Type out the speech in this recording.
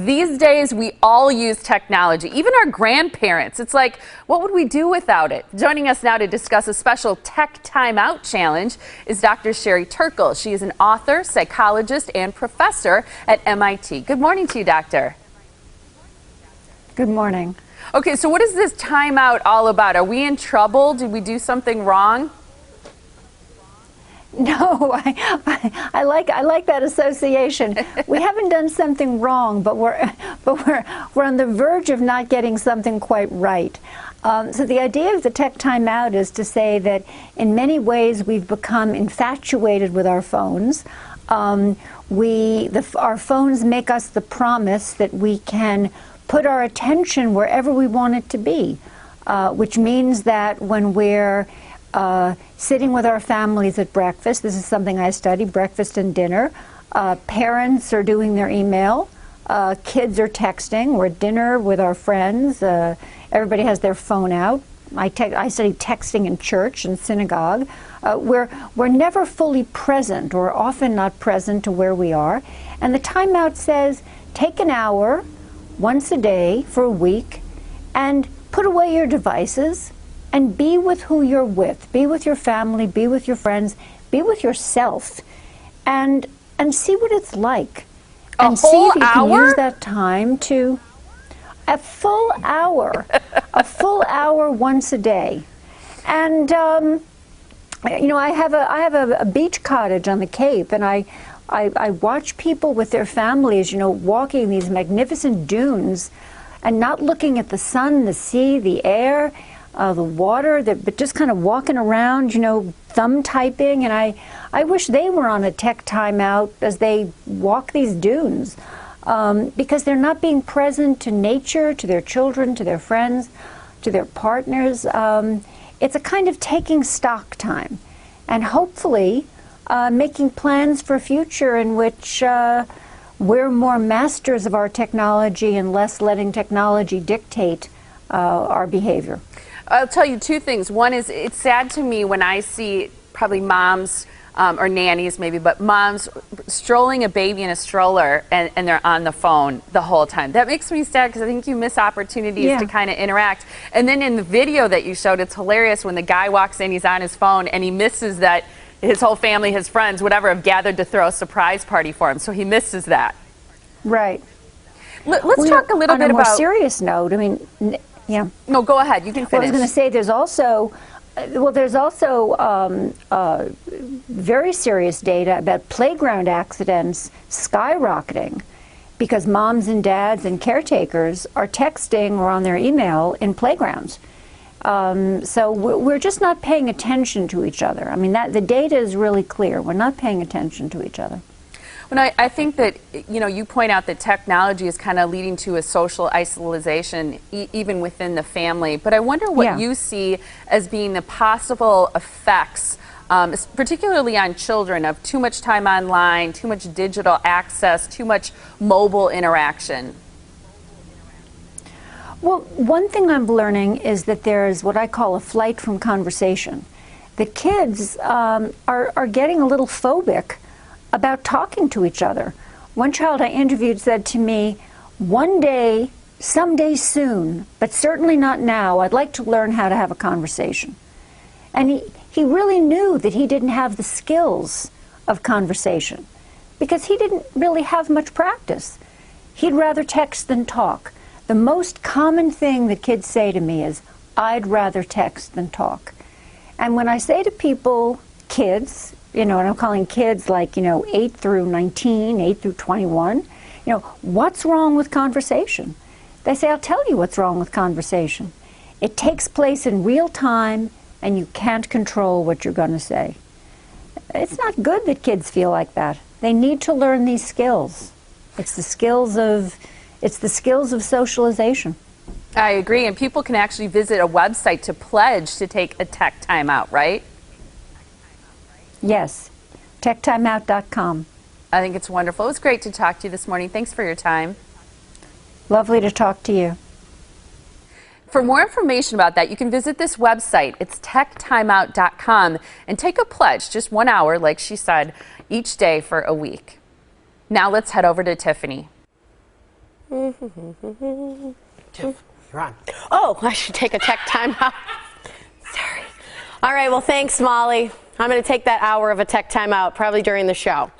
These days, we all use technology, even our grandparents. It's like, what would we do without it? Joining us now to discuss a special Tech Timeout challenge is Dr. Sherry Turkle. She is an author, psychologist, and professor at MIT. Good morning to you, Doctor. Good morning. Okay, so what is this timeout all about? Are we in trouble? Did we do something wrong? No, I like that association. We haven't done something wrong, but we're on the verge of not getting something quite right. So the idea of the Tech Timeout is to say that in many ways we've become infatuated with our phones. Our phones make us the promise that we can put our attention wherever we want it to be, which means that when we're sitting with our families at breakfast, this is something I study, breakfast and dinner, parents are doing their email, kids are texting, we're at dinner with our friends, everybody has their phone out. I study texting in church and synagogue. We're never fully present, or often not present to where we are. And the timeout says, take an hour once a day for a week and put away your devices and be with who you're with. Be with your family, be with your friends, be with yourself, and see what it's like. And see if you can use that time to a full hour, a full hour once a day. And you know, I have a beach cottage on the Cape, and I watch people with their families, you know, walking these magnificent dunes and not looking at the sun, the sea, the air, the water, but just kind of walking around, you know, thumb typing. And I wish they were on a Tech Timeout as they walk these dunes, because they're not being present to nature, to their children, to their friends, to their partners. It's a kind of taking stock time, and hopefully making plans for a future in which we're more masters of our technology and less letting technology dictate our behavior. I'll tell you two things. One is, it's sad to me when I see probably moms or nannies maybe, but moms strolling a baby in a stroller and they're on the phone the whole time. That makes me sad because I think you miss opportunities to kind of interact. And then in the video that you showed, it's hilarious when the guy walks in, he's on his phone, and he misses that his whole family, his friends, whatever, have gathered to throw a surprise party for him. So he misses that. Right. Let's talk a little bit on a more about... serious note, I mean, yeah. No, go ahead. You can finish. Well, I was going to say there's also very serious data about playground accidents skyrocketing because moms and dads and caretakers are texting or on their email in playgrounds. So we're just not paying attention to each other. I mean, the data is really clear. We're not paying attention to each other. Well, I think that, you know, you point out that technology is kind of leading to a social isolation even within the family. But I wonder what you see as being the possible effects, particularly on children, of too much time online, too much digital access, too much mobile interaction. Well, one thing I'm learning is that there's what I call a flight from conversation. The kids are getting a little phobic about talking to each other. One child I interviewed said to me, one day, someday soon, but certainly not now, I'd like to learn how to have a conversation. And he really knew that he didn't have the skills of conversation because he didn't really have much practice. He'd rather text than talk. The most common thing that kids say to me is, I'd rather text than talk. And when I say to people, kids, you know, and I'm calling kids like, you know, 8 through 19, 8 through 21, you know, what's wrong with conversation? They say, I'll tell you what's wrong with conversation. It takes place in real time and you can't control what you're going to say. It's not good that kids feel like that. They need to learn these skills. It's the skills of socialization. I agree, and people can actually visit a website to pledge to take a Tech Timeout, right? Yes, techtimeout.com. I think it's wonderful. It was great to talk to you this morning. Thanks for your time. Lovely to talk to you. For more information about that, you can visit this website. It's techtimeout.com and take a pledge, just 1 hour, like she said, each day for a week. Now let's head over to Tiffany. Tiff, you're on. Oh, I should take a tech timeout. Sorry. All right, well, thanks, Molly. I'm going to take that hour of a tech timeout probably during the show.